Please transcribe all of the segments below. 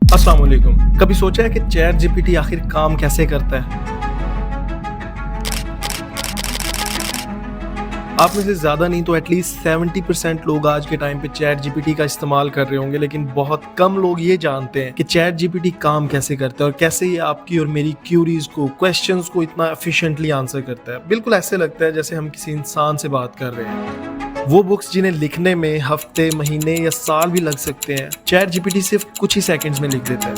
अस्सलाम वालेकुम। कभी सोचा है कि चैट जीपीटी आखिर काम कैसे करता है? आप में से ज़्यादा नहीं तो एटलीस्ट 70% लोग आज के टाइम पे चैट जीपीटी का इस्तेमाल कर रहे होंगे, लेकिन बहुत कम लोग ये जानते हैं कि चैट जीपीटी काम कैसे करता है और कैसे ये आपकी और मेरी क्यूरीज को, क्वेश्चंस को इतना एफिशिएंटली आंसर करता है। बिल्कुल ऐसे लगता है जैसे हम किसी इंसान से बात कर रहे हैं। वो बुक्स जिन्हें लिखने में हफ्ते, महीने या साल भी लग सकते हैं, चैट जीपीटी सिर्फ कुछ ही सेकंड्स में लिख देता है।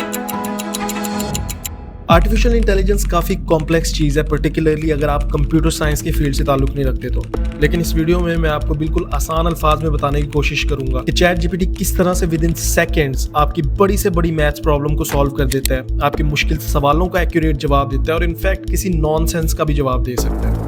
आर्टिफिशियल इंटेलिजेंस काफ़ी कॉम्प्लेक्स चीज़ है, पर्टिकुलरली अगर आप कंप्यूटर साइंस के फील्ड से ताल्लुक नहीं रखते तो। लेकिन इस वीडियो में मैं आपको बिल्कुल आसान अल्फाज में बताने की कोशिश करूंगा कि चैट जीपीटी किस तरह से विद इन सेकेंड्स आपकी बड़ी से बड़ी मैथ्स प्रॉब्लम को सॉल्व कर देता है, आपके मुश्किल सवालों का एक्यूरेट जवाब देता है और इनफैक्ट किसी नॉनसेंस का भी जवाब दे सकता है।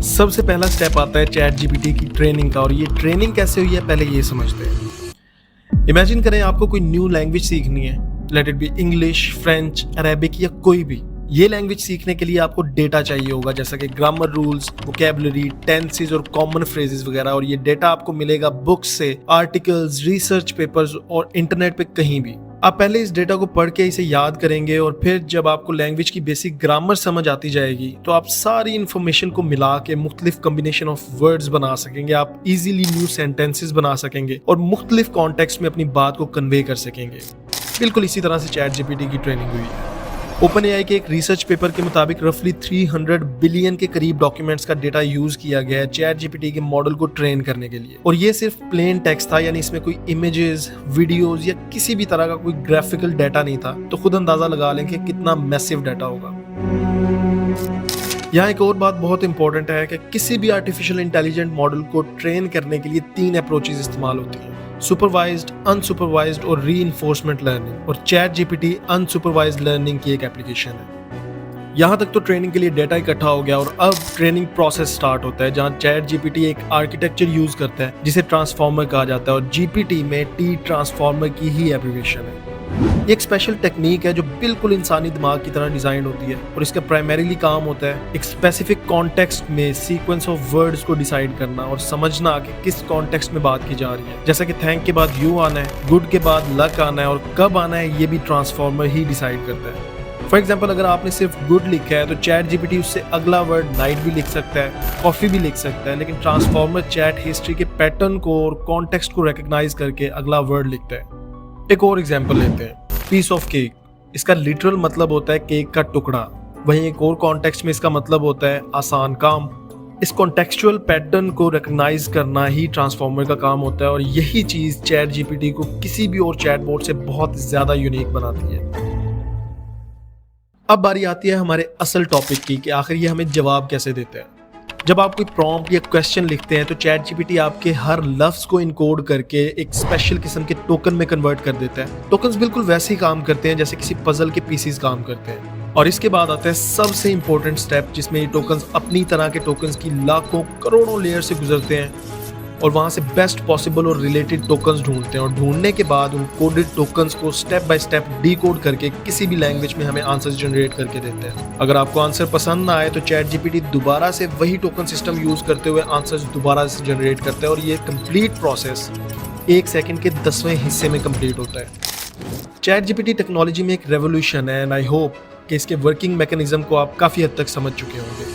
सबसे पहला स्टेप आता है चैट जीपीटी की ट्रेनिंग का, और ये ट्रेनिंग कैसे हुई है पहले ये समझते हैं। इमेजिन करें आपको कोई न्यू लैंग्वेज सीखनी है, let it be English, French, Arabic या कोई भी। ये लैंग्वेज सीखने के लिए आपको डेटा चाहिए होगा, जैसा कि ग्रामर रूल्स, वोकैबुलरी, टेंसेस और कॉमन फ्रेजेस वगैरह, और ये डेटा आपको मिलेगा बुक्स से, आर्टिकल्स, रिसर्च पेपर्स और इंटरनेट पे कहीं भी। आप पहले इस डेटा को पढ़ के इसे याद करेंगे और फिर जब आपको लैंग्वेज की बेसिक ग्रामर समझ आती जाएगी तो आप सारी इन्फॉर्मेशन को मिला के मुख्तलिफ कम्बिनेशन ऑफ वर्ड्स बना सकेंगे, आप इजीली न्यू सेंटेंसेस बना सकेंगे और मुख्तलिफ कॉन्टेक्स्ट में अपनी बात को कन्वे कर सकेंगे। बिल्कुल इसी तरह से चैट जीपीटी की ट्रेनिंग हुई है। ओपन एआई के एक रिसर्च पेपर के मुताबिक रफली 300 बिलियन के करीब डॉक्यूमेंट्स का डेटा यूज किया गया है चैट जीपीटी के मॉडल को ट्रेन करने के लिए, और ये सिर्फ प्लेन टेक्स्ट था, यानी इसमें कोई इमेजेस, वीडियोस या किसी भी तरह का कोई ग्राफिकल डाटा नहीं था। तो खुद अंदाजा लगा लें कि कितना मैसिव डाटा होगा। यहाँ एक और बात बहुत इंपॉर्टेंट है कि किसी भी आर्टिफिशियल इंटेलिजेंट मॉडल को ट्रेन करने के लिए 3 अप्रोचेस इस्तेमाल होती हैं: सुपरवाइज्ड, अनसुपरवाइज्ड और रीइंफोर्समेंट लर्निंग। और चैट जीपीटी अनसुपरवाइज्ड लर्निंग की एक एप्लीकेशन है। यहाँ तक तो ट्रेनिंग के लिए डेटा इकट्ठा हो गया और अब ट्रेनिंग प्रोसेस स्टार्ट होता है, जहाँ चैट जीपीटी एक आर्किटेक्चर यूज करता है जिसे ट्रांसफॉर्मर कहा जाता है, और जीपीटी में टी ट्रांसफॉर्मर की ही एब्रिविएशन है। ये एक स्पेशल टेक्निक है जो बिल्कुल इंसानी दिमाग की तरह डिजाइन होती है, और इसका प्राइमरीली काम होता है एक स्पेसिफिक कॉन्टेक्स्ट में सीक्वेंस ऑफ वर्ड्स को डिसाइड करना और समझना कि किस कॉन्टेक्स्ट में बात की जा रही है। जैसा कि थैंक के बाद यू आना है, गुड के बाद लक आना है और कब आना है, ये भी ट्रांसफॉर्मर ही डिसाइड करता है। फॉर एग्जाम्पल, अगर आपने सिर्फ गुड लिखा है तो चैट जीपीटी उससे अगला वर्ड नाइट भी लिख सकता है, कॉफी भी लिख सकता है, लेकिन ट्रांसफॉर्मर चैट हिस्ट्री के पैटर्न को और कॉन्टेक्स्ट को रिकॉग्नाइज करके अगला वर्ड लिखता है। एक और एग्जाम्पल लेते हैं, पीस ऑफ केक। इसका लिटरल मतलब होता है केक का टुकड़ा, वहीं एक और कॉन्टेक्स्ट में इसका मतलब होता है आसान काम। इस कॉन्टेक्चुअल पैटर्न को रिकॉग्नाइज करना ही ट्रांसफॉर्मर का काम होता है, और यही चीज चैट जीपीटी को किसी भी और चैटबॉट से बहुत ज्यादा यूनिक बनाती है। अब बारी आती है हमारे असल टॉपिक की कि आखिर ये हमें जवाब कैसे देता है। जब आप कोई प्रॉम्प्ट या क्वेश्चन लिखते हैं तो चैट जीपीटी आपके हर लफ्ज को इनकोड करके एक स्पेशल किस्म के टोकन में कन्वर्ट कर देता है। टोकन्स बिल्कुल वैसे ही काम करते हैं जैसे किसी पजल के पीसीज काम करते हैं। और इसके बाद आता है सबसे इंपॉर्टेंट स्टेप, जिसमें ये टोकन्स अपनी तरह के टोकन्स की लाखों करोड़ों लेयर से गुजरते हैं और वहां से बेस्ट पॉसिबल और रिलेटेड टोकन्स ढूंढते हैं, और ढूंढने के बाद उन कोडेड टोकन्स को स्टेप बाय स्टेप डीकोड करके किसी भी लैंग्वेज में हमें आंसर्स जनरेट करके देते हैं। अगर आपको आंसर पसंद ना आए तो चैट जीपीटी दोबारा से वही टोकन सिस्टम यूज करते हुए आंसर्स दोबारा से जनरेट करता है, और ये कंप्लीट प्रोसेस 1 सेकंड के 10वें हिस्से में कंप्लीट होता है। चैट जीपीटी टेक्नोलॉजी में एक रेवोल्यूशन है, एंड आई होप कि इसके वर्किंग मैकेनिज्म को आप काफी हद तक समझ चुके होंगे।